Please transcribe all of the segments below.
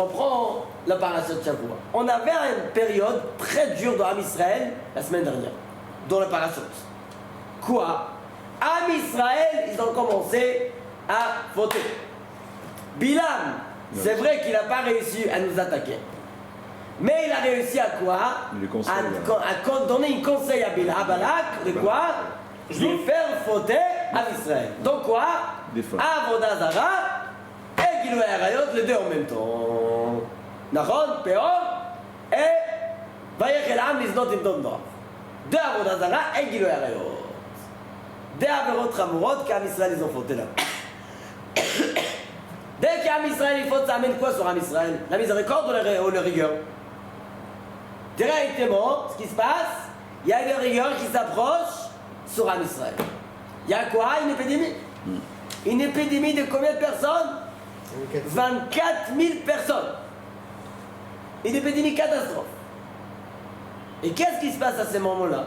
on prend la parasha de Shavua. On avait une période très dure dans Am Israël la semaine dernière, dans la parasha. Quoi? Am Israël, ils ont commencé à voter. Bilam, c'est vrai qu'il n'a pas réussi à nous attaquer. Mais il a réussi à quoi? À donner un conseil à Balak, de quoi? De faire voter Am Israël. Donc quoi? Avodah Zara et Gilui Arayot, les deux en même temps. Nachon, Peor et Vayechel Am Liznot Imdom Noach. Deux Avodah Zara et Gilui Arayot. Deux Averot Chamorot qu'Am Israël ils ont voté là. Dès qu'Am Israël il faut, ça amène quoi sur Am Israël? La miséricorde ou la rigueur? Directement, ce qui se passe, il y a une rigueur qui s'approche sur Am Israël. Il y a quoi? Une épidémie. Une épidémie de combien de personnes? 24 000 personnes. Une épidémie catastrophe. Et qu'est-ce qui se passe à ce moment-là?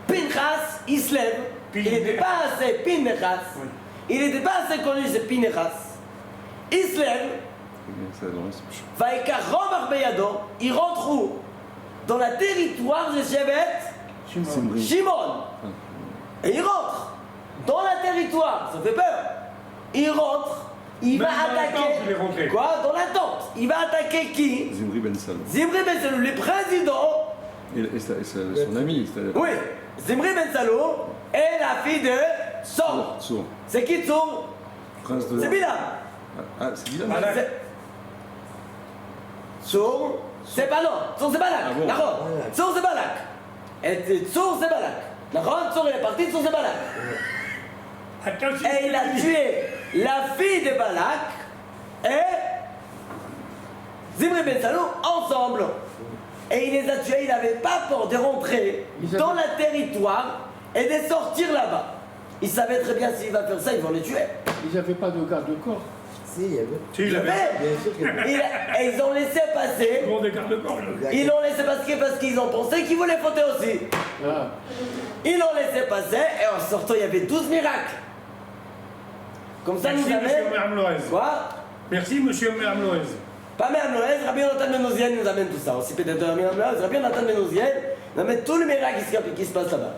Pinchas, il se lève. Il n'était pas assez Pinchas. Il n'était pas assez connu, c'est Pinchas. Il se lève. Il rentre où? Dans le territoire de Shevet Shimon. Et il rentre dans le territoire, ça fait peur. Il rentre, il va attaquer. Quoi? Dans la tente. Il va attaquer qui? Zimri Ben Salou. Zimri Ben Salou, le président. Et son ami. Oui, Zimri Ben Salou est la fille de Tsor. C'est qui Tsor? C'est Bilam. Ah, c'est Bilam. Tsor, c'est pas non. Tsor, c'est Balak. D'accord. Tsor, c'est Balak. Et Tsor, c'est Balak. D'accord. Tsor, il est parti, Tsor, c'est Balak. Et il a tué la fille de Balak et Zimri Ben Salou ensemble. Et il les a tués, il n'avait pas peur de rentrer dans le territoire et de sortir là-bas. Il savait très bien s'il va faire ça, ils vont les tuer. Ils n'avaient pas de garde-corps. Si, il y avait. Si, il y avait. Et ils ont laissé passer. Ils l'ont laissé passer parce qu'ils ont pensé qu'ils voulaient voter aussi. Ah. Ils l'ont laissé passer et en sortant, il y avait 12 miracles. Comme ça, merci, nous amène. Quoi? Merci, monsieur Omer Amloez. Pas Omer Amloez, Rabbi Nathan Menouzian nous amène tout ça. Aussi peut-être Rabbi Amloez, Rabbi Nathan Menouzian nous amène tous les miracles qui se passent là-bas.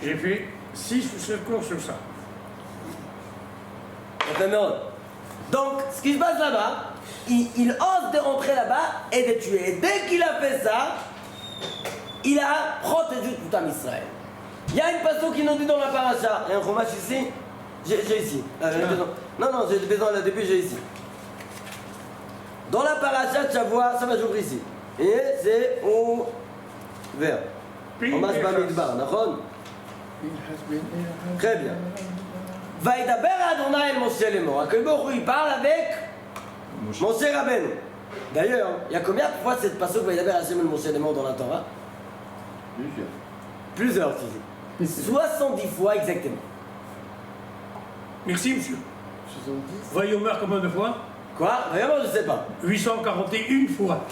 J'ai fait 6 ou 7 cours sur ça. Donc, ce qui se passe là-bas, il ose de rentrer là-bas et de tuer. Et dès qu'il a fait ça, il a protégé tout un Israël. Il y a une passion qui nous dit dans la paracha. Il y a un fromage ici. J'ai ici. Non, j'ai besoin là depuis, j'ai ici. Dans la paracha de Shavua, ça va j'ouvrir ici. Et c'est au vert. Fromage Bamidbar, d'accord? Très bien. Vaïdaber Adonai el Moshe Lemor. Il parle avec Moshe Rabbeinu. D'ailleurs, il y a combien de fois cette passage Vaïdaber Hashem el Moshe Lemor dans la Torah? Plusieurs, tu dis. 70 fois exactement. Merci, monsieur. 70. Vayomer combien de fois? Quoi? Vraiment, je ne sais pas. 841 fois.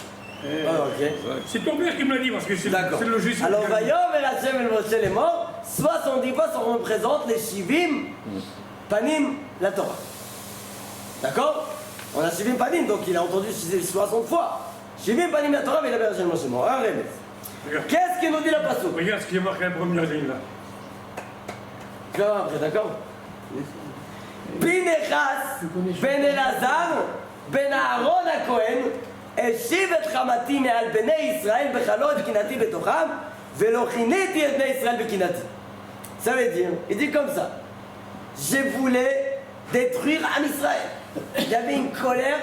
Ah, ok. C'est ton père qui me l'a dit parce que c'est le logiciel. Alors, Vayomer Hashem el Moshe Lemor, 70 fois, ça représente les Shivim Panim, la Torah. D'accord? On a Shivim Panim, donc il a entendu 60 fois. Shivim Panim, la Torah, mais il a bien Moshe Lemor. Un remède. Qu'est-ce qu'il nous dit la passou? Regarde ce qui est marqué à la première ligne là. Tu vas voir après, d'accord? Pinechas, Ben Elazar, Ben Aaron HaKohen, השיב את חמתי מעל בני ישראל בחלות וקנאתי בתוכם ולא כיניתי את בני ישראל בקנאתי. Ça veut dire, il dit comme ça, je voulais détruire Am Israël. Il y avait une colère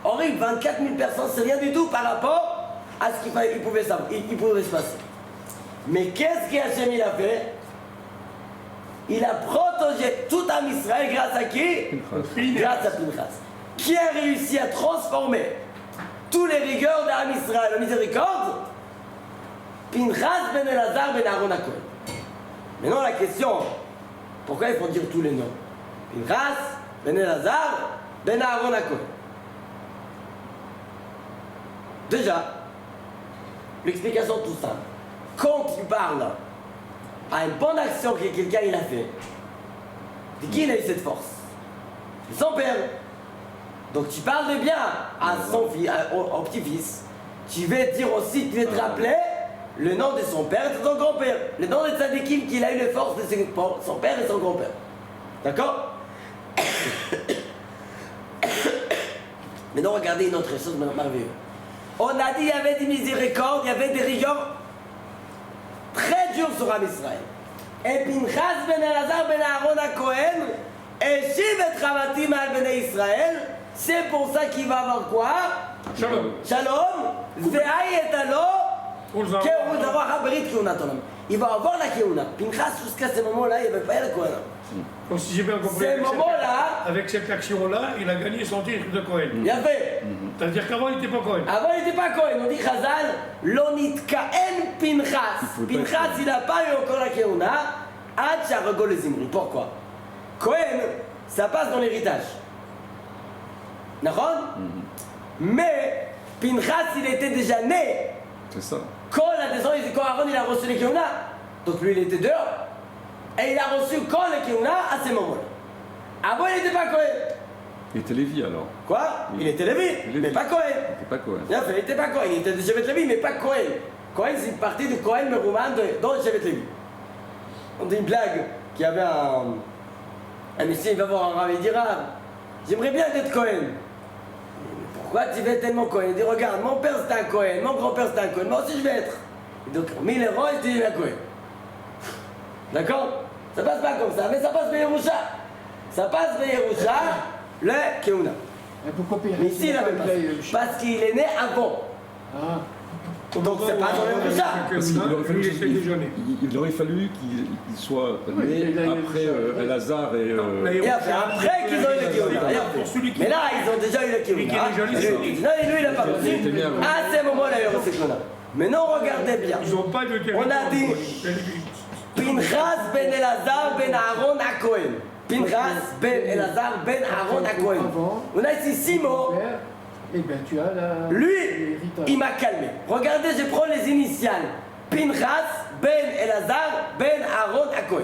horrible, 24 000 personnes, c'est rien du tout par rapport à ce qu'il pouvait se passer. Mais qu'est-ce qu'Hachem il a fait? Il a protégé tout Am Israël grâce à qui? Grâce à Pinchas. Qui a réussi à transformer tous les rigueurs d'Am Israël en miséricorde? Pinchas ben Elazar ben Aaron HaKohen. Maintenant la question, pourquoi il faut dire tous les noms? Pinchas ben Elazar ben Aaron HaKohen. Déjà, l'explication tout simple. Quand il parle à une bonne action que quelqu'un il a fait, de qui il a eu cette force? De son père. Donc tu parles de bien à son fils, au petit-fils. Tu vas dire aussi, tu vas te rappeler le nom de son père et de son grand-père. Le nom de Tzadikim qu'il a eu les forces de son père et son grand-père. D'accord? Maintenant, regardez une autre chose merveilleuse. On a dit qu'il y avait des miséricordes, il y avait des rigueurs très dures sur Am Israël. Et Pinchas ben Elazar ben Aaron HaKohen, Eshiv et Chavati mal Bnei Israël, c'est pour ça qu'il va avoir quoi? Shalom. Shalom, Ve'ai et alo, il va avoir la Keuna. Pinchas, jusqu'à ce moment-là, il ne avait pas la Keuna. Donc si j'ai bien compris, avec cette action-là, il a gagné son titre de Cohen. Bien fait. C'est-à-dire qu'avant, il n'était pas Cohen. Avant, il n'était pas Cohen. On dit Chazal, Lonitkaen Pinchas. Pinchas, il n'a pas eu encore la Keuna. Ad Sharagol les Zimri. Pourquoi? Cohen, ça passe dans l'héritage. D'accord? Mais Pinchas, il était déjà né. C'est ça. Quand Aaron il a reçu les Keuna, donc lui il était dehors, et il a reçu quand les Keuna à ce moment-là. Avant il n'était pas Cohen. Il était Lévi alors. Quoi? Il était Lévi, mais pas Cohen. Il n'était pas Cohen. Bien fait, il n'était pas Cohen, il était de Shevet Lévi, mais pas Cohen. Cohen c'est une partie du Cohen Merouman dans Shevet Lévi. On dit une blague qu'il y avait un monsieur, il va voir un rabbin, il dit Rav, j'aimerais bien être Cohen. Pourquoi tu veux tellement Cohen? Il dit regarde, mon père c'est un Cohen, mon grand-père c'est un Cohen, moi aussi je vais être. Et donc 1000 euros, je dis un Cohen. D'accord? Ça passe pas comme ça, mais ça passe Yerusha. Ça passe Yerusha, le Keuna. Et pourquoi Mais ici il n'avait pas. Parce qu'il est né avant. Ah. Donc c'est pas dans le Yerusha. Parce qu'il aurait fallu, Il était déjeuner. il aurait fallu qu'il soit Oui, né il a eu après le- Elazar et. Et après qu'ils ont eu le Keuna. Mais là ils ont déjà eu le Keuna. Non, et lui il n'a pas reçu. Il était bien avant. À ce moment-là il a reçu le Keuna. Maintenant regardez bien. Ils n'ont pas de territoire. On a dit Pinchas ben Elazar ben Aaron HaKohen. Pinchas ben Elazar ben Aaron HaKohen. On a ici 6 mots. Eh bien, tu as la. Lui, l'héritage. il m'a calmé. Regardez, je prends les initiales. Pinchas ben Elazar ben Aaron HaKohen.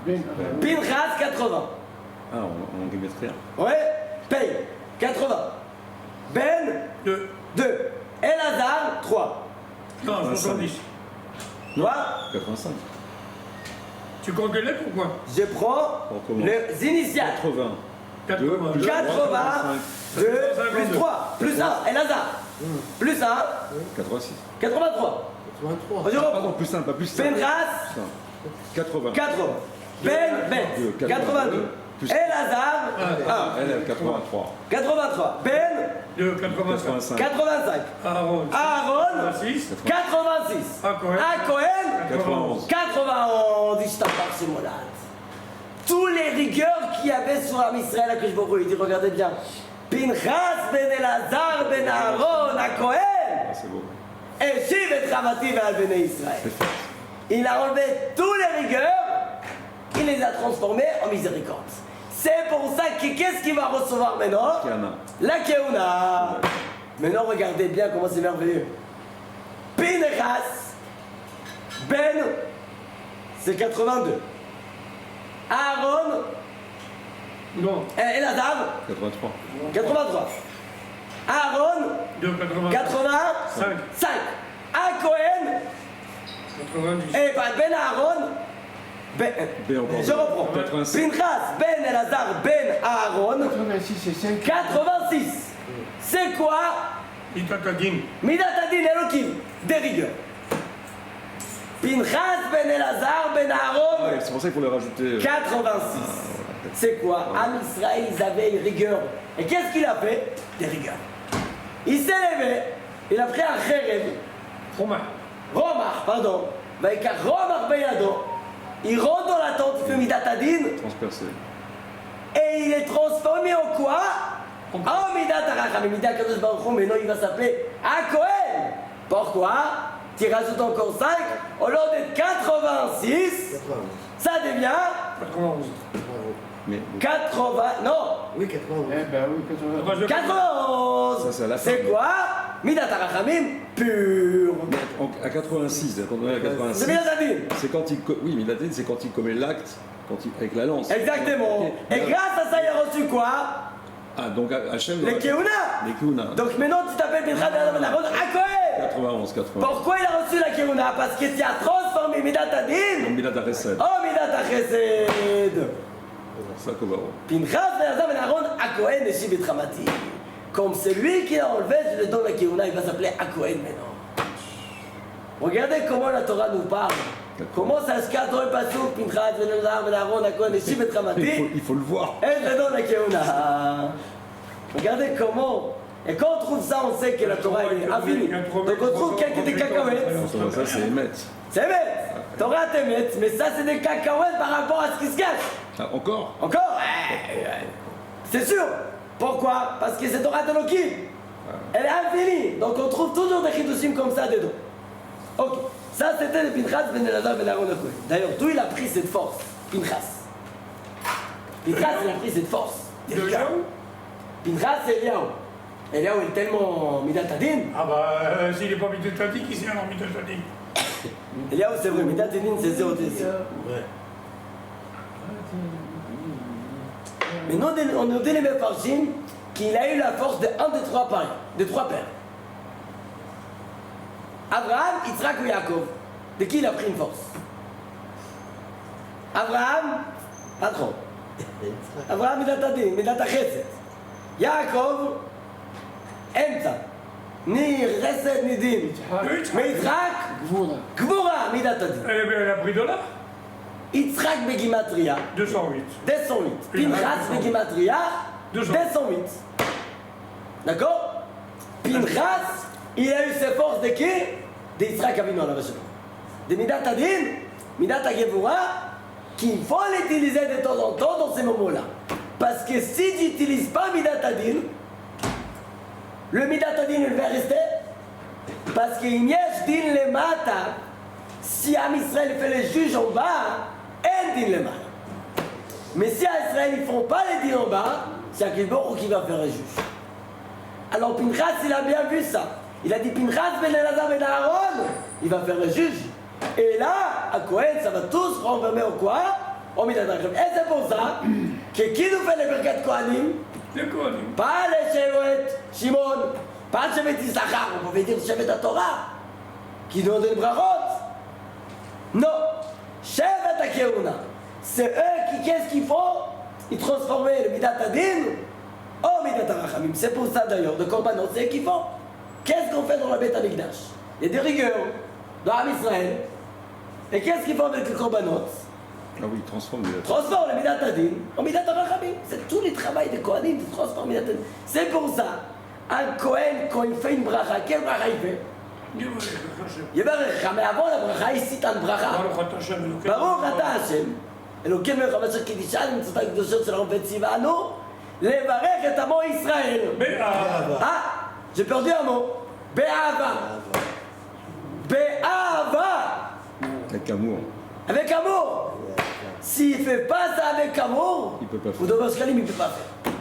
Ben, Pinchas 80. Ah, on remettrait. Ouais, paye 80. Ben 2. 2. Elazar 3. Non, 70. Noir. 85. Tu comptes les lettres ou quoi? Je prends On commence. les initiales. 80. 80. 82 plus 3 plus 1, Elazar. Plus 1, 86. 83. 83. Je reprends. Pardon, plus 1, pas plus 1. Pinchas, 80. 80. Ben, 82. Plus- Elazar, 1. Elle, 83. 83. Ben, 2, 85. 85. 85. Aaron. Aaron, 86. 86. À Cohen. À Cohen, 91. 91. Je t'en parle, c'est mon âge. Tous les rigueurs qu'il y avait sur Am Israël, que je vous il dit, regardez bien. Pinchas ben Elazar ben Aaron à Cohen. Ah, c'est beau. Et Shiv et Chavati ben Bnei Israël. C'est fait. Il a enlevé tous les rigueurs, il les a transformés en miséricorde. C'est pour ça que qu'est-ce qu'il va recevoir maintenant? Kiana. La Keuna. Maintenant regardez bien comment c'est merveilleux. Pinchas, Ben, c'est 82. Aaron, Non. Elazar, 83. 83. Aaron, 2, 80. 85. À Cohen, 90. et Ben Aaron, Ben, Ben encore. je reprends. 86. Pinchas, Ben Elazar, Ben Aaron, 86 et 5. 86. C'est quoi? Itatadin. Midat Adin Elohim, des rigueurs. Pinchas, Ben Elazar, Ben Aaron, Ah, ouais, c'est pour ça qu'il faut les rajouter. 86. C'est quoi? Am Israël, ils avaient une rigueur. Et qu'est-ce qu'il a fait? Des rigueurs. Il s'est levé, il a pris un kherev, Romain. Romar, pardon, avec un Romar Beyado, il rentre dans la tente, il fait Midat Adin, Transpercé. et il est transformé en quoi? En Midat Aracham, Midat Kadosh Baruch Hu, maintenant il va s'appeler Akohen. Pourquoi? Tu rajoutes encore 5, au lieu d'être 86, ça devient 91. Mais 80, non, Eh ben oui, 80. 91. Ça, c'est à la fin. C'est quoi? Midat Arachamim pur. à 86, quand on est à 86, C'est Midat Adin. c'est quand il. Oui, mais Midat Adin, c'est quand il commet l'acte avec la lance. Exactement. Ok. Et grâce à ça, il a reçu quoi? Ah, donc Hachem. Les Keuna. Les Keuna. Donc maintenant tu t'appelles Pinchas Ben Aaron à Cohen. 91, 80. Pourquoi il a reçu la Keuna? Parce que tu as transformé Midat Adin Donc Milat Aresed. en Midat Chesed. Ça, Kovaro. Pinchas Ben Aaron à Cohen et Shibet Ramati. Comme c'est lui qui l'a enlevé, je le donne la Keuna, il va s'appeler à Cohen maintenant. Regardez comment la Torah nous parle. Comment ça se cadre le passouk, Pinchas Ben Aaron à Cohen et Shibet Ramati. Il faut le voir. Et je donne la Keuna. Regardez comment. Et quand on trouve ça, on sait que la Torah elle est infinie. Donc on trouve quelques des cacahuètes. Ça, c'est Emet. C'est bête. Torah t'émet, mais ça c'est des cacahuètes par rapport à ce qui se cache. Ah, encore? Encore c'est sûr. Pourquoi? Parce que c'est Torah Elohim. Elle est infinie. Donc on trouve toujours des chidushim comme ça dedans. Ok. Ça c'était le Pinchas Ben Elazar Ben Aaron Cohen. D'ailleurs, d'où il a pris cette force? Pinchas. Pinchas il a pris cette force. Pinchas c'est Eliaou. Eliaou est tellement Midat Adin. Ah bah, s'il n'est pas Midat Adin, qui c'est alors Midat Adin? Eliaou c'est vrai, Midat Adin c'est 0 TC. Mais nous, on nous dit les Mefarshim qu'il a eu la force de un des trois pères, de trois pères. Abraham, Yitzhak ou Yaakov. De qui il a pris une force? Abraham, pas trop. Abraham, Midat Adin, Midat Chesed. Yaakov, Emta. Ni Chesed, ni Din. Mais Yitzhak, Gvura, Midat Adin. Elle a pris de là? Yitzhak Begimatria, 208. 208. Pinchas Begimatria, 208. D'accord? Pinchas, il a eu ses forces de qui? De Yitzhak Avinu à la Vachon. De Midat Adin, Midat Agevura, qu'il faut l'utiliser de temps en temps dans ces moments-là. Parce que si tu n'utilises pas Midat Adin, le Midat Adin il va rester. Parce qu'il y a din le mata, si Am Israël fait les juges en bas, un din le mata. Mais si à Israël ils ne font pas les dins en bas, c'est Akilbor qui va faire les juges. Alors Pinchas il a bien vu ça. Il a dit Pinchas Ben Elazar Ben Aaron, il va faire les juges. Et là, à Cohen, ça va tous renfermer au quoi? Au Midat Adin. Et c'est pour ça que qui nous fait les Birkat Kohanim? Les Kohanim. Pas les Shevet Shimon, pas le Shevet Issachar, on pouvait dire Shevet Torah, qui nous donne brachot. Non, Shevet HaKeuna, c'est eux qui, qu'est-ce qu'il faut? Ils transformaient le Midat Adin en Midat HaRachamim. C'est pour ça d'ailleurs, de Korbanot, c'est eux qui font. Qu'est-ce qu'on fait dans la Beth Amikdash? Il y a des rigueurs dans Am Israël. Et qu'est-ce qu'ils font avec le Korbanot? Ah oui, transforme. Transforme le Midat Adin en Midat HaRachamim. C'est tout le travail des Kohanim de transformer Midat Adin. C'est pour ça, un Kohen, quand il fait une bracha, quelle bracha il fait? Yevarecha, mais avant la bracha, il cite un bracha. Baruch ata Hashem, Elokeinu melech hamashiach kidisha, mitzvotav הקדושות של הרב ציוונו, לברך את עמו ישראל. Ah, j'ai perdu un mot. Be'ava. Be'ava. Avec amour. Avec amour. S'il ne fait pas ça avec amour, Il peut pas faire. ou dans Kalim, il ne peut pas faire.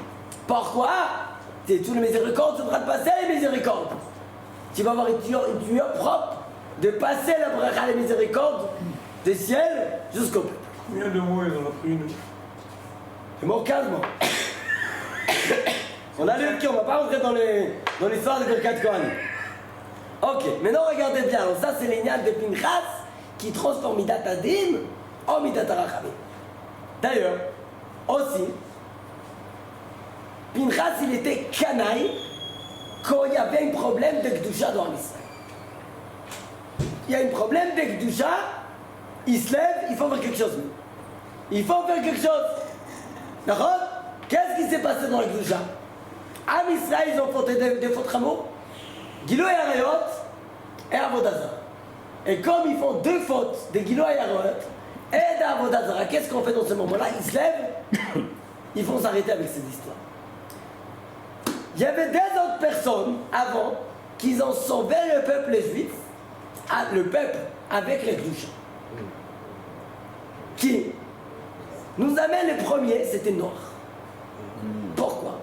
Pourquoi? C'est tous les miséricordes, tu devras te passer les miséricordes. Tu vas avoir une tuyau propre de passer la bracha les miséricordes des ciels jusqu'au peuple. Combien de mots ils en ont pris, nous? C'est mort calmement. On a lu le on ne va pas rentrer dans l'histoire de Birkat Kohanim. Ok, maintenant regardez bien. Alors ça c'est l'ignan de Pinchas qui transforme Midat Adin en Midat HaRachamim. D'ailleurs, aussi, Pinchas il était canaille quand il y avait un problème de Kedusha dans l'Israël. Il y a un problème de Kedusha, il se lève, il faut faire quelque chose. Il faut faire quelque chose. D'accord? Qu'est-ce qui s'est passé dans la Kedusha? Am Israël, ils ont fait des fautes rameaux, Gilo et Arayot et Avodazara. Et comme ils font deux fautes de Gilo et Arayot et d'Avodazara, qu'est-ce qu'on fait dans ce moment-là? Ils se lèvent, ils vont s'arrêter avec cette histoire. Il y avait des autres personnes avant qui ont sauvé le peuple juif, le peuple avec les Kedusha. Qui nous amène les premiers, c'était Noach. Pourquoi?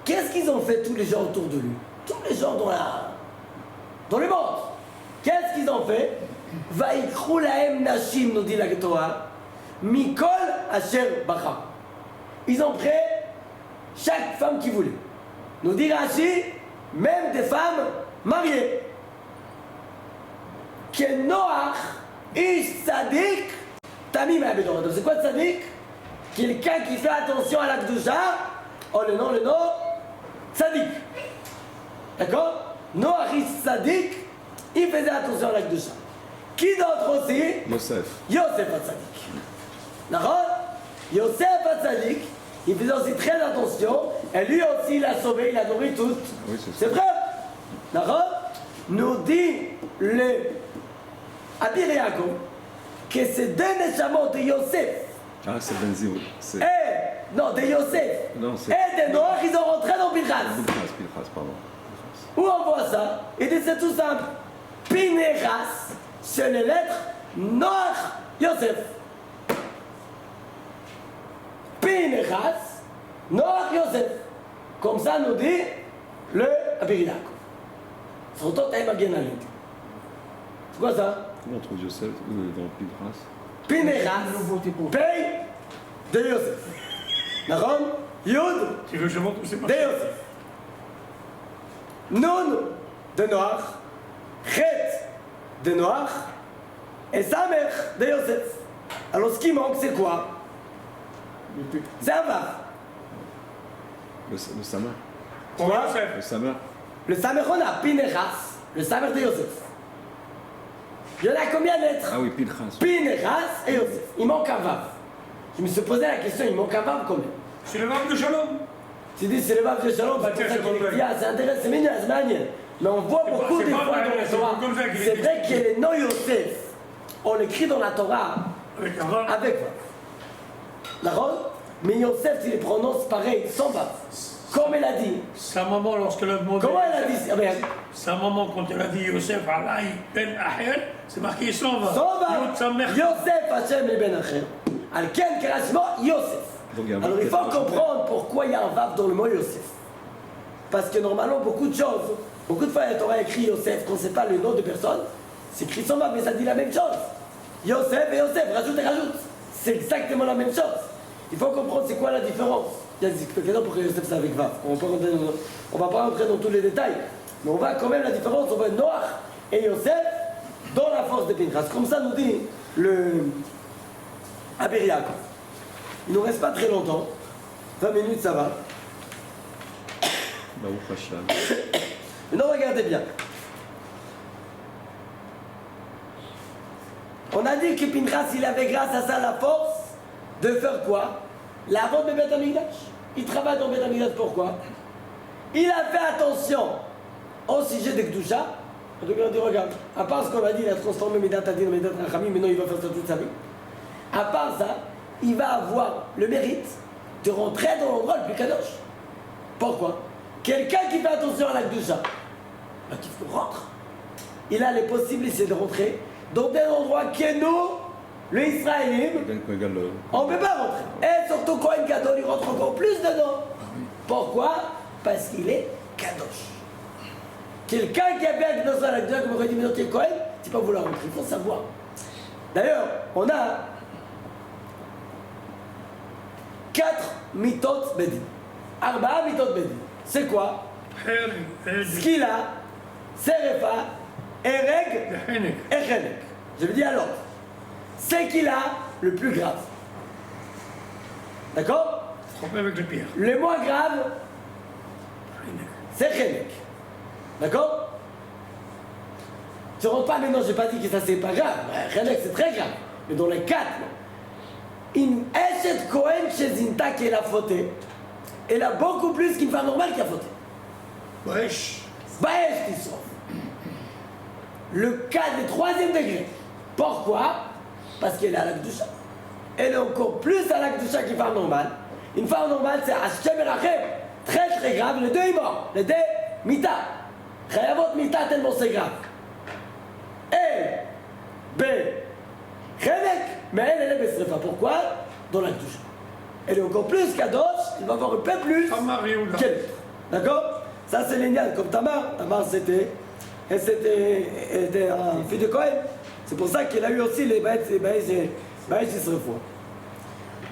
Qu'est-ce qu'ils ont fait tous les gens autour de lui? Tous les gens dans le monde. Qu'est-ce qu'ils ont fait? Vaikru lahem nashim, nous dit la Torah, mikol asher bacha. Ils ont pris chaque femme qui voulait. Nous dit Rashi, même des femmes mariées. Que Noach, ish tzadik, tamim ha'bedor. Donc c'est quoi tzadik? Quelqu'un qui fait attention à l'akdusha, oh le nom, tzadik. D'accord? Noach ish tzadik, il faisait attention à l'akdusha. Qui d'autre aussi? Yosef. Yosef HaTzadik. D'accord? Yosef HaTzadik, il faisait aussi très attention, et lui aussi il a sauvé, il a nourri toutes. Oui, c'est vrai? D'accord? Nous dit le Abir Yaakov que ces deux neshamot de Yosef Ah, c'est Benzioud. de Yosef Non, c'est- et de Noach, ils ont rentré dans Pinchas. Pinchas, pardon. Où on voit ça? Il dit c'est tout simple. Pinchas, c'est les lettres Noach, Yosef. Pinchas, Noach, Yosef. Comme ça nous dit le Abir Yaakov. Surtout t'as Magen Aleph. C'est quoi ça? Comment on trouve Yosef dans Pinchas? Pinchas, paye de Yosef. D'accord? Yud Tu veux que je montre où c'est de marqué? Yosef. Nun de Noach. Chet de Noach. Et Samech de Yosef. Alors ce qui manque c'est quoi? C'est un Vav. Le Samer. Pour Quoi? Yosef. Le Samer. Le Samech on a Pinchas, le Samech de Yosef. Il y en a combien de lettres? Ah oui, Pinchas. Pinchas et Yosef. Il manque un Vav. Je me suis posé la question, il manque un Vav combien? C'est le Vav de Shalom. Tu dis c'est le Vav de Shalom, Bah, c'est pour tiens, ça c'est qu'il bon, est bien, c'est intéressant, c'est mignon, c'est magnifique. Mais on voit C'est beaucoup pas- de c'est pas fois vrai, dans la c'est Torah. comme ça qu'il est C'est vrai expliqué. que les noms Yosef, on l'écrit dans la Torah Avec un Vav. avec Vav. D'accord? Mais Yosef, il les prononce pareil, sans Vav. Comme elle a dit. Sa maman, lorsqu'elle a demandé. Comment elle a dit? Ah ben, Sa maman, quand elle a dit Yosef Alaï Ben Ahel, c'est marqué sans Vav. sans Yod sa Vav. mère. Yosef Hachem et Ben Acher. Al-Ken Kerashmo, Yosef. Donc, il y a un Alors Vav il faut quelque part. comprendre pourquoi il y a un Vav dans le mot Yosef. Parce que normalement, beaucoup de choses, beaucoup de fois la Torah écrit Yosef, quand c'est pas le nom de personne, c'est écrit sans Vav, mais ça dit la même chose. Yosef et Yosef, rajoute et rajoute. C'est exactement la même chose. Il faut comprendre c'est quoi la différence. Il y a des explications pour que Yosef c'est avec Vav. On va pas rentrer dans tous les détails, mais on voit quand même la différence entre Noach et Yosef dans la force de Pinchas. Comme ça nous dit le Abir Yaakov. Il nous reste pas très longtemps. 20 minutes ça va. Baruch Hashem. Maintenant regardez bien. On a dit que Pinchas il avait grâce à ça la force de faire quoi? La vente de Beth Amikdash. Il travaille dans Beth Amikdash pourquoi? Il a fait attention au sujet de Kedusha. Donc on dit regarde, à part ce qu'on a dit, il a transformé Medat Adin en Medat Rachamim, maintenant il va faire ça toute sa vie. À part ça, il va avoir le mérite de rentrer dans l'endroit le plus kadosh. Pourquoi? Quelqu'un qui fait attention à la Kedusha, bah, qu'il rentre. Il a les possibilités de rentrer dans des endroits que nous, les Israéliens, Ben Kogalov. on ne peut pas rentrer. Et surtout Kohen Gadol, il rentre encore plus dedans. Pourquoi? Parce qu'il est Kadosh. Quelqu'un qui a fait attention à la Kedusha, comme aurait dit Ménotier Kohen, tu peux pas vouloir rentrer, il faut savoir. D'ailleurs, on a 4 mitot bedin. 4 mitot bedin. C'est quoi? Skila, Serefa, Ereg Henek. et Chenek. Je veux dire alors, c'est qu'il a le plus grave. D'accord? Trompé avec le pire. Le moins grave, c'est Chenek. D'accord? Tu rentres pas maintenant, j'ai pas dit que ça c'est pas grave. Chenek c'est très grave. Mais dans les 4, une Eshet Kohen chez Zinta qui a fauté, elle a beaucoup plus qu'une femme normale qui a fauté. Wesh. Baesh qui sauve. Le cas du 3e degré. Pourquoi? Parce qu'elle est à l'Akdusha. Elle est encore plus à l'Akdusha qu'une femme normale. Une femme normale, c'est Hashem et Rachem. Très très grave. Les deux, ils morts. Les deux, Mita. Chayavot Mita, tellement c'est grave. Elle, B, Chenek. Mais elle est Besrefa. Pourquoi? Dans l'Akdusha. Elle est encore plus Kadosh. Elle va avoir un peu plus Tamar Yehuda. qu'elle. D'accord? Ça, c'est génial. Comme Tamar. Tamar, c'était un fils de Cohen. C'est pour ça qu'il a eu aussi les Baïs Israéliens.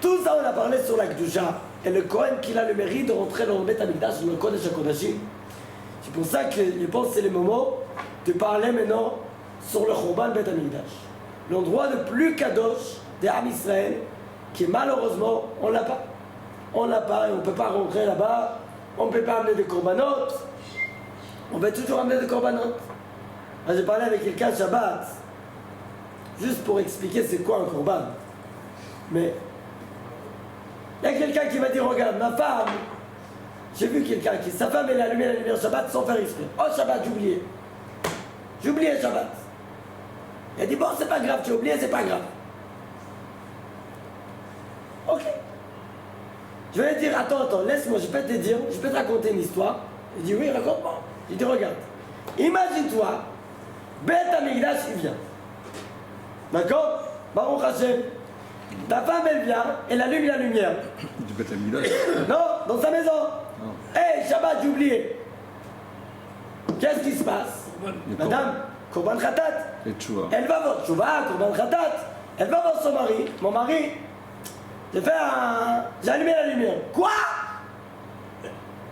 Tout ça, on a parlé sur la Kedusha et le Kohen qu'il a le mérite de rentrer dans le Beth Amikdash, dans le Kodesh HaKodashim. C'est pour ça que je pense que c'est le moment de parler maintenant sur le Khurban Beth Amikdash. L'endroit le plus kadosh des Am Israël, qui malheureusement, on l'a pas. On l'a pas et on ne peut pas rentrer là-bas, on ne peut pas amener des corbanotes, on peut toujours amener des corbanotes. J'ai parlé avec quelqu'un Shabbat, juste pour expliquer c'est quoi un korban. Mais il y a quelqu'un qui m'a dit, regarde, ma femme, j'ai vu quelqu'un qui, sa femme, elle a allumé la lumière Shabbat sans faire exprès. Oh Shabbat, j'ai oublié Shabbat. Il a dit, bon, c'est pas grave, tu as oublié, c'est pas grave. Ok. Je vais lui dire, attends, laisse-moi, je peux te dire, je peux te raconter une histoire. Il dit, oui, raconte-moi. Je dis, regarde, imagine-toi, Beth Amikdash, il vient. D'accord? Baruch Hashem. Ta femme, elle vient, elle allume la lumière. Du Beth Amikdash. Non, dans sa maison. Hé, Shabbat, j'ai oublié. Qu'est-ce qui se passe? Madame, Korban Khatat. Et Tchouva. Elle va voir Tchouva, Korban Khatat. Elle va voir son mari. Mon mari, j'ai allumé la lumière. Quoi?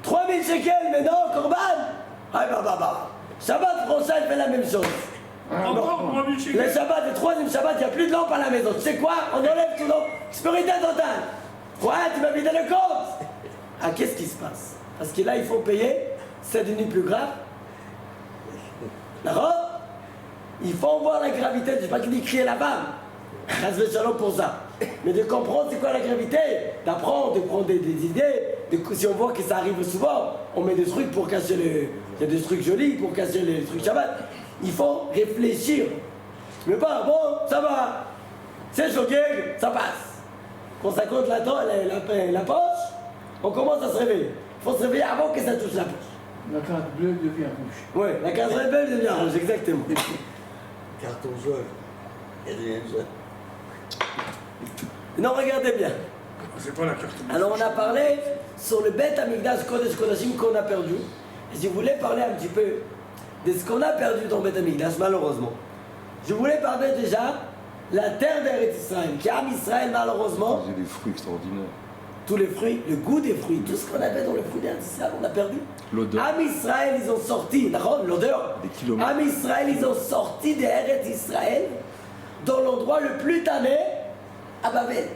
3000 shekels, mais non, Korban? Ah bah. Shabbat prochain, elle fait la même chose. Encore 3000 shekels. Le Shabbat, le troisième Shabbat, il n'y a plus de lampe à la maison. Tu sais quoi? On enlève tout l'eau. Spirituel total. Ouais, tu m'as vidé le compte. Ah, qu'est-ce qui se passe? Parce que là, il faut payer. C'est devenu plus grave. D'accord? Il faut voir la gravité. Je ne sais pas qui dit crier la femme. Chas v'shalom pour ça. Mais de comprendre c'est quoi la gravité. D'apprendre, de prendre des idées. Si on voit que ça arrive souvent, on met des trucs pour casser les... Il y a des trucs jolis pour casser les trucs Shabbat. Il faut réfléchir. Mais pas, bon, ça va. C'est choqué, ça passe. Quand ça compte la poche, on commence à se réveiller. Il faut se réveiller avant que ça touche la poche. La carte bleue devient rouge. Oui, la case rebelle devient rouge, exactement. Carton jaune. Il y a des jaunes. Non, regardez bien. C'est pas la carte. Alors on a parlé sur le Beth Amikdash Kodesh Kodashim qu'on a perdu. Et je voulais parler un petit peu de ce qu'on a perdu dans Beth Amikdash, malheureusement. Je voulais parler déjà la terre d'Eretz Israël, qui a Israël malheureusement. J'ai des fruits extraordinaires. Tous les fruits, le goût des fruits, tout ce qu'on avait dans les fruits d'Eretz Israël, on a perdu. L'odeur. Am Israël, ils ont sorti, d'accord, l'odeur. Des kilomètres. Am Israël, ils ont sorti d'Eretz Israël dans l'endroit le plus tamé à Babel.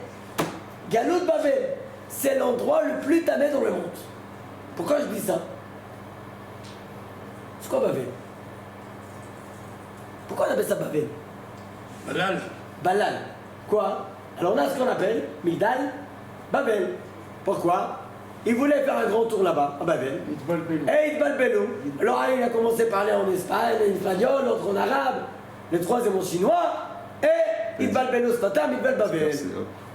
Galout Babel, c'est l'endroit le plus tamé dans le monde. Pourquoi je dis ça? C'est quoi Babel? Pourquoi on appelle ça Babel? Balal. Balal. Quoi? Alors on a ce qu'on appelle Migdal Babel. Pourquoi? Il voulait faire un grand tour là-bas, à Babel. Et Itbalbelou. Alors il a commencé à parler en Espagne, en espagnol, l'autre en arabe, le troisième en chinois, et Itbalbelou, c'est un terme, Itbal Babel.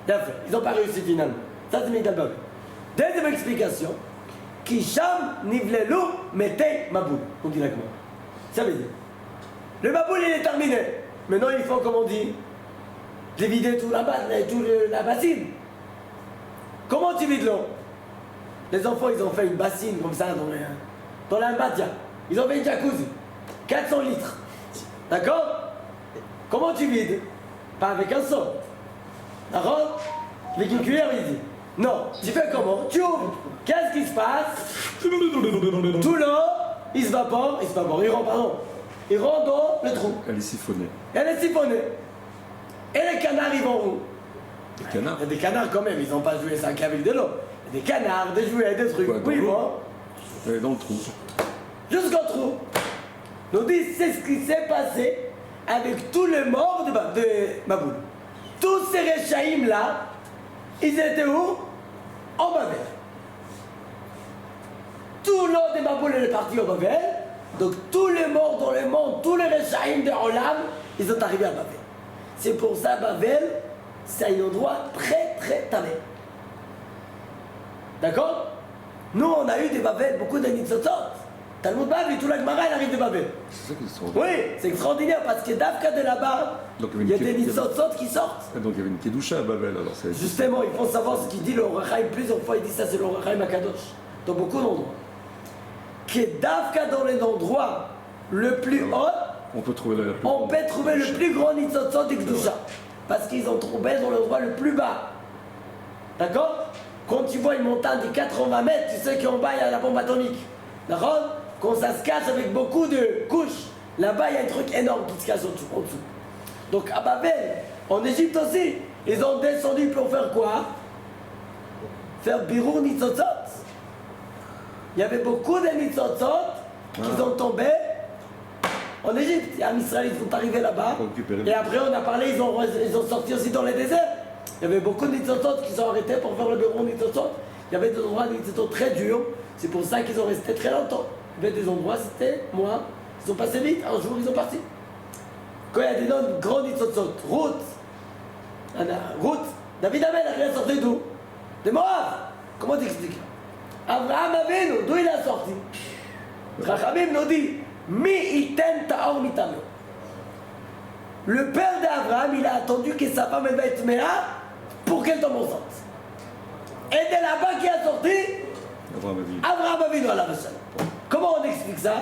Bien fait, ils n'ont pas réussi finalement. Ça c'est Migdal Babel. Deuxième explication, Kisham Nivlelou Metei Maboul. On dit là comment? Ça veut dire, le Maboul il est terminé. Maintenant il faut, comme on dit, vider tout la bassine. Comment tu vides l'eau? Les enfants, ils ont fait une bassine comme ça dans la Mbadia. Ils ont fait une jacuzzi. 400 litres. D'accord? Comment tu vides? Pas avec un seau. D'accord? Avec une cuillère, il dit. Non. Tu fais comment? Tu ouvres. Qu'est-ce qui se passe? Tout l'eau, il se vapore. Il rentre, pardon. Il rentre dans le trou. Elle est siphonnée. Elle est siphonnée. Et les canards, ils vont où? Les canards. Il y a des canards quand même, ils n'ont pas joué ça qu'avec de l'eau. Il y a des canards, des jouets, des trucs. Ouais, Oui, dans l'eau. bon. Elle est dans le trou. Jusqu'au trou. Nous dit, c'est ce qui s'est passé avec tous les morts de Maboul. Tous ces Réchaïm là, ils étaient où? En Babel. Tout l'eau de Maboul est parti au Babel. Donc tous les morts dans le monde, tous les Réchaïm de Olam, ils sont arrivés à Babel. C'est pour ça Babel, c'est un endroit très très tamé. D'accord? Nous on a eu des Babel, beaucoup de Nitzotzot. Talmud Babel, tout la Gemara, il arrive de Babel. C'est ça qui est extraordinaire. Oui, c'est extraordinaire parce que d'Afka de là-bas, Donc, il y a des Nitzotzot qui sortent. Et donc il y avait une Kedusha à Babel, alors c'est... Justement, il faut savoir ce qu'il dit le Orachaim. Plusieurs fois, il dit ça, c'est le Orachaim Akadosh. Dans beaucoup d'endroits. Que d'Afka dans les endroits le plus haut, On peut trouver la plus on grande peut trouver le Kedusha. plus grand Nitzotzot de Kedusha. Parce qu'ils ont trouvé dans l'endroit le plus bas. D'accord? Quand tu vois une montagne de 80 mètres, tu sais qu'en bas il y a la bombe atomique. D'accord? Quand ça se cache avec beaucoup de couches, là-bas il y a un truc énorme qui se cache en dessous. Donc à Babel, en Égypte aussi, ils ont descendu pour faire quoi? Faire Birur Nitzotzot. Il y avait beaucoup de Nitzotzot qui ont tombé en Égypte. Et en Israël, ils sont arrivés là-bas. Et après, on a parlé, ils ont sorti aussi dans les déserts. Il y avait beaucoup de Nitzotzot qui sont arrêtés pour faire le Birur Nitzotzot. Il y avait des endroits de Nitzotzot très durs. C'est pour ça qu'ils ont resté très longtemps. Il y avait des endroits, c'était moi. Ils sont passés vite. Un jour, ils sont partis. Quand il y a des noms grands Nitzotzot, Ruth, David Amelech, il est sorti d'où? De Moab. Comment t'expliques? Abraham Avinu, d'où il est sorti? Chachamim nous dit, Mi iten ta'or mitame. Le père d'Abraham, il a attendu que sa femme elle va être méa pour qu'elle tombe enceinte. Et de là-bas qui a sorti Abraham Avinu à la Rachel. Comment on explique ça?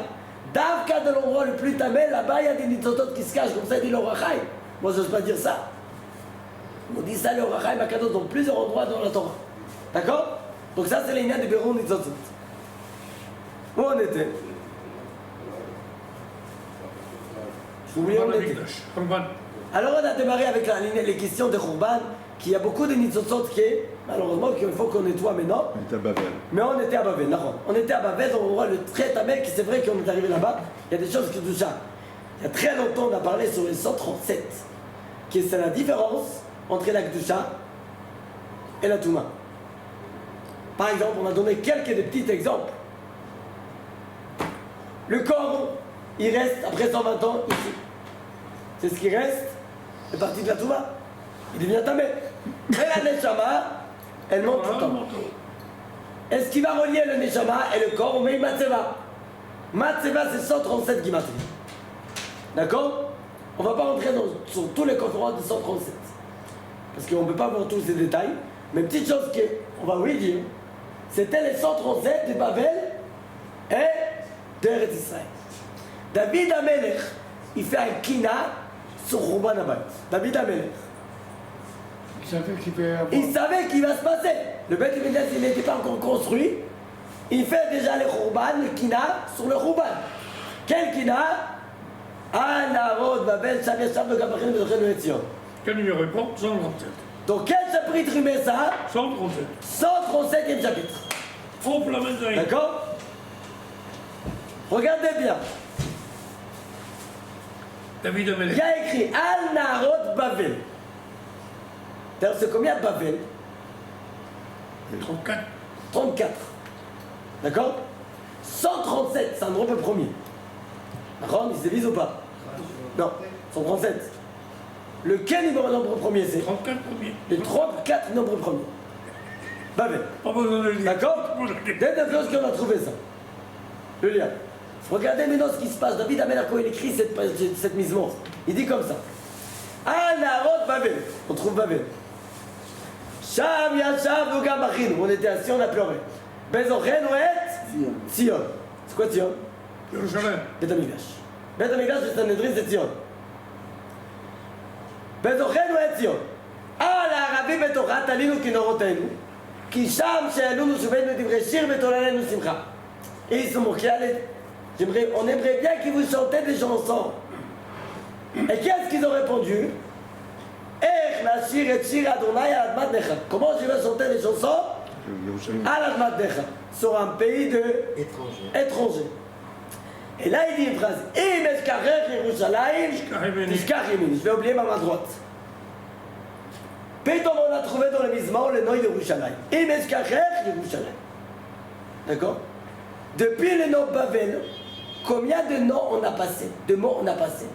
Davka de l'endroit le plus tamé, là-bas il y a des nitzotot qui se cachent, comme ça dit le Rachaï. Moi je n'ose pas dire ça. On dit ça le Rachaï Makadosh dans plusieurs endroits dans la Torah. D'accord? Donc ça c'est les liens de Birur Nitzotot. Où on était? Alors on a démarré avec les questions de Khurban, qu'il y a beaucoup de Nitzotzot qui, malheureusement, qu'il faut qu'on nettoie maintenant. On était à Babel. Mais on était à Babel, d'accord. On était à Babel, on voit le très tamé, qui c'est vrai qu'on est arrivé là-bas, il y a des choses qui touchent à. Il y a très longtemps, on a parlé sur les 137, qui c'est la différence entre la Kedusha et la Touma. Par exemple, on a donné quelques de petits exemples. Le corps, il reste, après 120 ans, ici. C'est ce qui reste, c'est partie de la Touma. Il devient tamé. Mais la Neshama, elle monte tout le temps. Est-ce qu'il va relier le Neshama et le corps? On met une Matseva. Matseva, c'est 137 Gimatri. D'accord? On ne va pas rentrer sur tous les conférences de 137. Parce qu'on ne peut pas voir tous ces détails. Mais petite chose qu'on va oui dire, c'était les 137 de Babel et d'Eretz Israël. David Amelech, il fait un kina sur Khurban Habayit. David Amelech. Il savait qu'il va se passer. Le Beth Amikdash, il n'était pas encore construit. Il fait déjà le Khurban, le kina sur le Khurban. Quel kina? Anarod Babel, Sham Yashav, le Gabachim, le Chen, le Etzion. Quel numéro il porte? 137. Donc quel chapitre il met ça? 137. 137e chapitre. Faut pour la main de D'accord? Regardez bien. David Amelech. Il y a écrit Al Narod Babel. D'ailleurs, c'est combien de Babel? 34. 34. D'accord? 137, c'est un nombre premier. D'accord? Il se divise ou pas? Non, 137. Lequel nombre premier c'est? 34 premiers. Les 34 nombres premiers. Babel. Pas besoin de le dire. D'accord? Dès la chose qu'on a trouvé ça. Le lien. Regardez maintenant ce qui se passe. David Amelech, quand il écrit cette mise-mort, il dit comme ça. Anarot Babel. On trouve Babel. Sham Yashav Nogam Achinu. On était assis, on a pleuré. Bezochenu et Sion. C'est quoi Sion? Jérusalem. Beth Amikdash. Beth Amikdash c'est Sanhedrin, c'est Sion. Bezochenu et Sion. Al Arabi Betochat Alinu Kinorotenu. Ki Sham She'alunu Shuvenu Divrei Shir Betolanu Simcha. Et ils sont moqués. On aimerait bien qu'ils vous chantaient des chansons. Et qu'est-ce qu'ils ont répondu? Comment je vais chanter les chansons? À l'Admatnecha, sur un pays de étrangers. Et là il dit une phrase. Je vais oublier ma main droite. Pétom on a trouvé dans le misement le nom de Yerushalayim. D'accord? Depuis le nom Babel, combien de noms on a passé? De mots on a passé?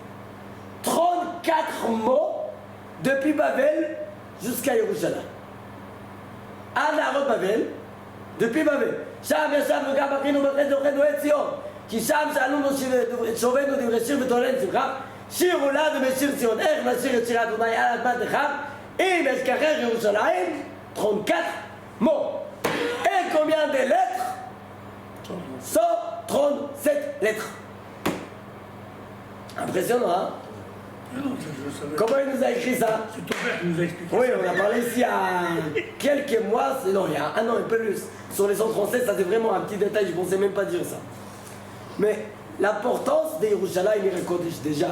34 mots depuis Babel jusqu'à Yerushalayim. Anarot Babel, depuis Babel. Sham Yashav Nogam Achinu Bezochenu et Sion. Ki Sham She'alunu Shovenu Divrei Shir Betolanu Simcha. Shir Ulad Beshir Sion. Ech Nashir et Shir Adonai Al Admat Echad. Im Eskacher Yerushalayim. 34 mots. Et combien de lettres? 137 lettres. Impressionnant, hein? Non, ça, je le savais. Comment il nous a écrit ça? C'est ton père qui nous a expliqué. Oui, on a parlé ici il y a quelques mois, non, il y a un an, un peu plus. Sur les centres français, ça c'est vraiment un petit détail, je ne pensais même pas dire ça. Mais l'importance des Yerushalayim et Kodesh, déjà,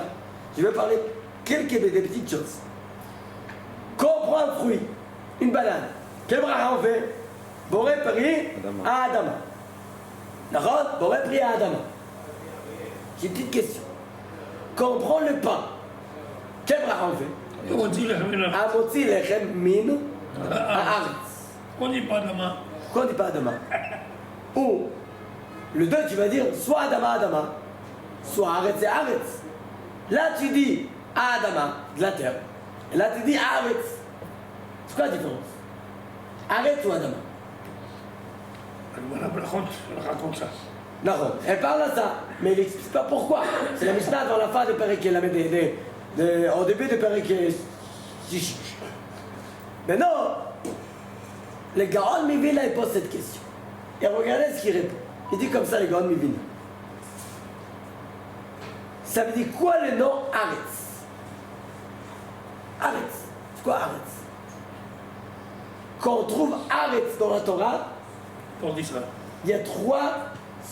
je vais parler des petites choses. Quand on prend un fruit, une banane, quel bracha on fait? Boré pris à Adama. D'accord? Boré pris à Adama. J'ai une petite question. Quand on prend le pain, quel bracha on fait? On dit la main. Amotzi lechem min haaretz. On dit pas de main. Pourquoi on ne dit pas Adama? Ou le 2, tu vas dire soit Adama, Adama, soit Haaretz et Haaretz. Là, tu dis Adama, de la terre. Et là, tu dis Haaretz. C'est quoi la différence? Haaretz ou Adama? Elle raconte ça. Non, elle parle à ça, mais elle n'explique pas pourquoi. C'est la Mishnah dans la fin de Perek, au début de Perek Shishi. Maintenant, le Gaon Mivina, il pose cette question. Et regardez ce qu'il répond. Il dit comme ça, le Gaon Mivina. Ça veut dire quoi le nom Haaretz? Haaretz. C'est quoi Haaretz? Quand on trouve Haaretz dans la Torah, Pour d'Israël. il y a 3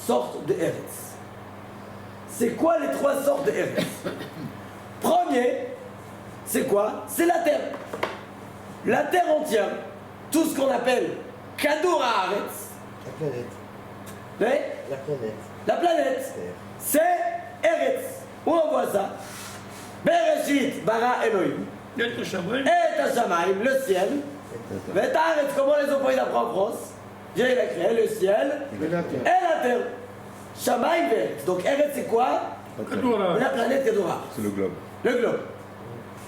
sortes de Eretz. C'est quoi les 3 sortes de Eretz? Premier, c'est quoi? C'est la terre. La terre entière. Tout ce qu'on appelle Kadour Haaretz. La planète. Mais La planète. la planète, c'est Eretz. Où on voit ça? Bereshit bara Elohim. Il y a le Shavuot. Et Hashamayim, le ciel. Et Haaretz, comment les employés d'apprendre en France? Dieu il a créé le ciel Et la et terre. la terre. Shamayim Eretz. Donc Eretz c'est quoi? Kadura. La planète Kadour. C'est le globe. Le globe.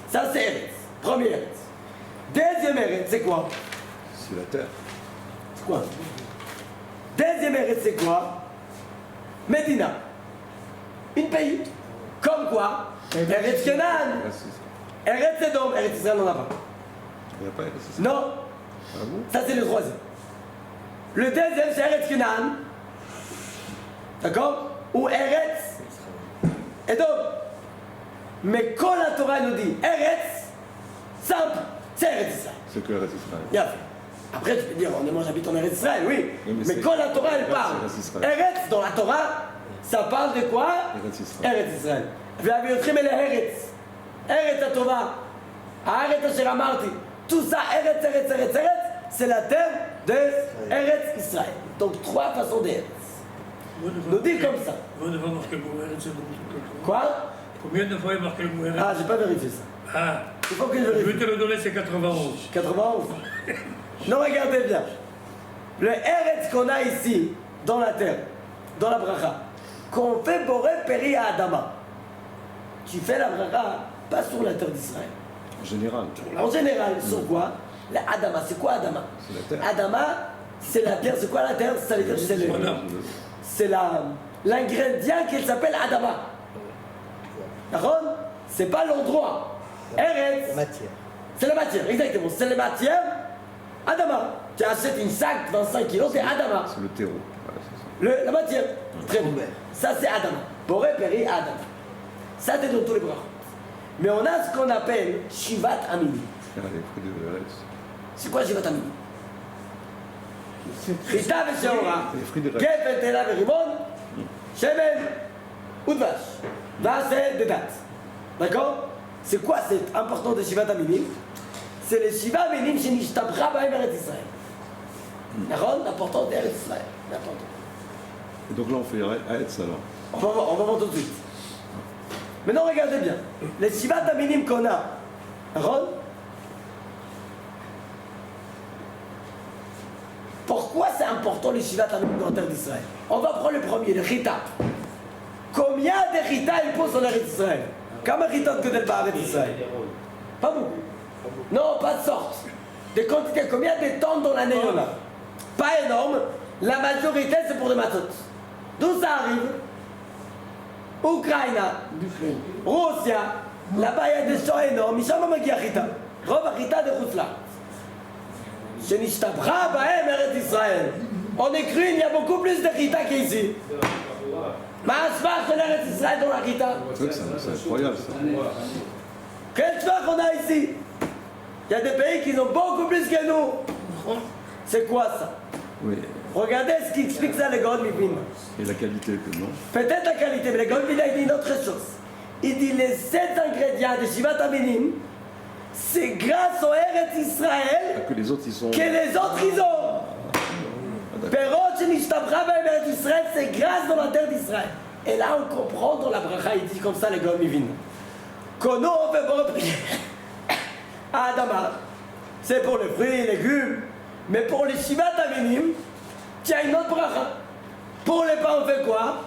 Ça c'est Eretz. Premier Eretz. Deuxième Eretz, c'est quoi? C'est la terre. C'est quoi? Deuxième Eretz, c'est quoi? Medina. Une pays. Comme quoi? Eretz Kenan. Ah, c'est ça. Eretz Edom. Eretz Israël, on n'en a pas. Il n'y a pas c'est ça. Non. Ah bon? Ça c'est le troisième. Le deuxième, c'est Eretz Kenan. D'accord? Ou Eretz Edom. Mais quand la Torah nous dit Eretz, simple, c'est Eretz Israël. C'est que Eretz Israël. Bien fait. Après, tu peux dire, moi j'habite en Eretz Israël, oui. Oui, mais mais c'est- quand la Torah, elle Eretz, parle, Eretz Israël. Eretz, dans la Torah, ça parle de quoi? Eretz Israël. Eretz Israël. ואבי אתכם אל הארץ, ארץ הטובה, הארץ אשר אמרתי, tout ça, ארץ, ארץ, ארץ, ארץ, c'est la terre de Eretz Israël. Donc 3 façons d'Eretz. Nous dit comme ça. Combien de fois marqué le mot Eretz, c'est donc- Quoi? Combien de fois il marqué le mot Eretz? Ah, j'ai pas vérifié ça. Ah, Il faut que je je vais vérifie. te le donner, c'est 91. 91. Non, regardez bien. Le Eretz qu'on a ici, dans la terre, dans la bracha, quand on fait Boré Péri à Adama, tu fais la bracha pas sur la terre d'Israël. En général. En général, sur quoi? La Adama, c'est quoi Adama? C'est la terre. Adama, c'est la terre. C'est quoi la terre? Ça veut dire c'est Voilà. c'est l'ingrédient qui s'appelle Adama. D'accord? C'est pas l'endroit. La Eretz, matière. c'est la matière, exactement. C'est la matière. Adama. Tu achètes une sac 25 kilos, c'est Adama. C'est le terreau. Voilà, c'est ça. La matière. Très bien. Ouvert. Ça, c'est Adama. Boré, Péri, Adama. Ça, c'est dans tous les brachot. Mais on a ce qu'on appelle Shivat Amini. Ah, les fruits de Eretz. C'est quoi Shivat Amini? C'est חיטה ושעורה, Les fruits de Eretz. גפן, תאנה ורימון, שמן ודבש, ועשה דדת. D'accord? C'est quoi c'est important de Shivat Aminim? C'est les Shiva Aminim שנשתבחה בהם ארץ ישראל. נכון? l'important d'Eretz Israël. L'important. Et donc là, on fait Eretz alors. On va voir tout de suite. Maintenant, regardez bien. Les Shivat Aminim qu'on a, נכון? Pourquoi c'est important les Shivat Aminim dans la terre d'Israël? On va prendre le premier, le Chita. Combien de Chita il pose en Eretz Israël? Combien de Chita de Godel Ba'aretz Israël? Pas beaucoup. Non, pas de sorte. Des quantités, combien de tonnes dans l'année il y en a? Pas énorme. La majorité c'est pour des matzot. D'où ça arrive? Ukraine, d'Ukraine. Russie, là-bas il y a des champs énormes, משם מגיע חיטה. רוב החיטה דחוץ לארץ. שנשתבחה בהם ארץ ישראל. On écrit, il y a beaucoup plus de חיטה qu'ici. מה ההשפעה של ארץ ישראל dans la חיטה? C'est vrai que c'est incroyable ça. Quel choix qu'on a ici? Il y a des pays qui ont beaucoup plus que nous. C'est quoi ça? Oui. Regardez ce qui explique ça, les Gaon Mivin. Et la qualité que non. Peut-être la qualité, mais les Gaon Mivin, il dit une autre chose. Il dit les 7 ingrédients de Shivat Aminim, c'est grâce au Eretz Israël Que les autres ils sont. que les autres ils ont. Perot Shenishtabra Eretz Israël, c'est grâce dans la terre d'Israël. Et là on comprend dans la bracha, il dit comme ça les Gaon Mivin. Qu'on on fait bonne prière à Adama, c'est pour les fruits et les légumes, mais pour les Shivat Aminim, il y a une autre bracha. Pour les pains, on fait quoi?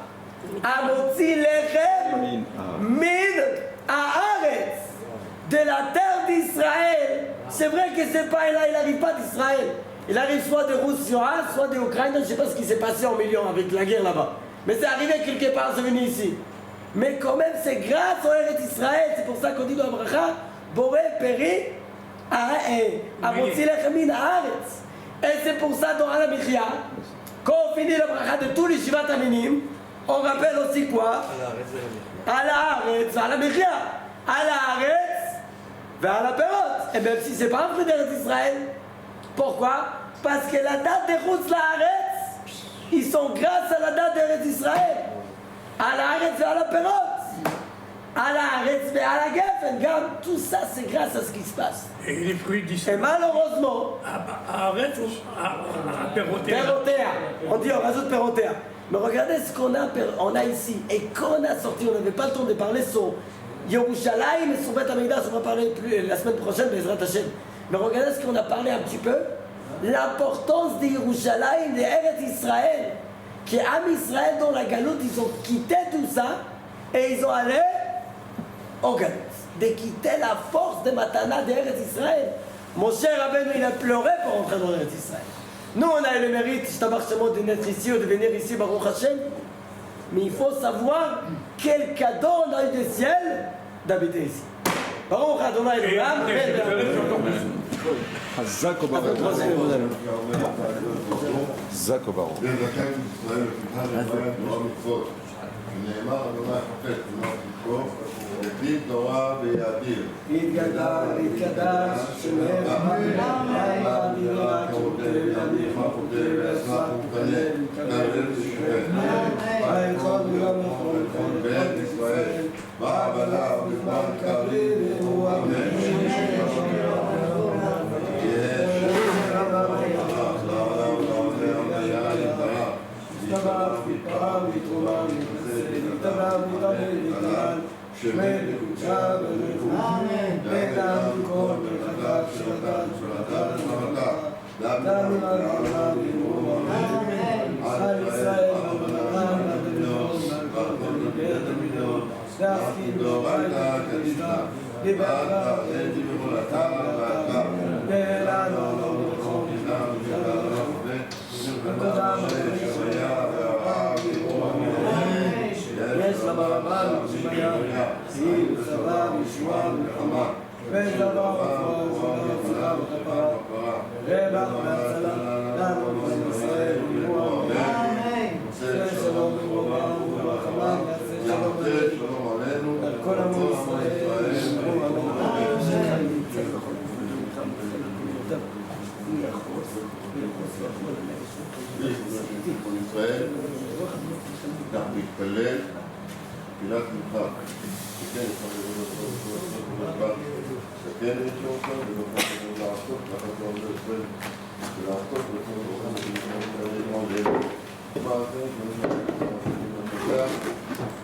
Amotzi lechem min haaretz, de la terre d'Israël. C'est vrai que ce pain-là, il n'arrive pas d'Israël. Il arrive soit de Russie, soit d'Ukraine. Je ne sais pas ce qui s'est passé en millions avec la guerre là-bas. Mais c'est arrivé quelque part, c'est venu ici. Mais quand même, c'est grâce au Eretz Israël. C'est pour ça qu'on dit dans la bracha, Boré Peri Amotzi lechem min haaretz. Et c'est pour ça dans Al Michia, quand on finit la bracha de tous les Shivat Aminim, on rappelle aussi quoi? À la Haaretz, à la Michia, à la Haaretz, vers la Perot. Et même si c'est pas un fruit d'Eretz Israël. Pourquoi? Parce que la date des routes la Haaretz, ils sont grâce à la date d'Eretz Israël. À la Haaretz et à la Perot. À la Haaretz et à la Geffen, regarde, tout ça c'est grâce à ce qui se passe. Et les fruits Et d'Israël. malheureusement, Arrête à Perrotéa. Perrotéa, on dit on rajoute Perrotéa. Mais regardez ce qu'on a ici. Et quand on a sorti, on n'avait pas le temps de parler sur Yerushalayim et sur Beth Amikdash, on va parler plus la semaine prochaine, Bezrat Hashem. Mais regardez ce qu'on a parlé un petit peu. L'importance de Yerushalayim, de Eretz Israël. Qui Am Israël dans la galoute, ils ont quitté tout ça et ils ont allé au galoute. De quitter la force de Matana d'Eretz Israël. Mon cher Rabbeinu, il a pleuré pour rentrer dans Eretz Israël. Nous, on a eu le mérite, je t'embarque de naître ici ou de venir ici, Baruch Hashem. Mais il faut savoir quel cadeau on a eu du ciel d'habiter ici. Baruch Adonai Elohim. Hazak au baron. Hazak au baron. נאמר אדוני החופש בנות תתקוף, ודין תורה ויאדיר. יתגדל, יתקדש, שמהם בית ישראל, בעבלה ובזמן קריב ורוח יש למרבה משמיה, היא וצבא משמוע מלחמה, ודבר ופרעה ונפלה וכפרה, רווח והצלה, לנו עם ישראל ולרוע עושה שלום וברכה וברחמה, יעשה שלום עלינו, על כל עמו ישראל, שלום עלינו, ישראל, כך מתפלל, תפילת מנחה. שכן, שכן יש אותה, ולא חשוב לעשות, ככה זה אומר ישראל, ולעשות,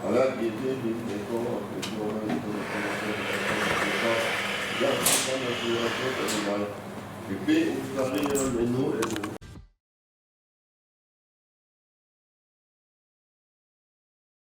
עלת גיטי לפני כוח, גם כאן נעשו לעשות, אני אומר, מפי ומסתרי עלינו את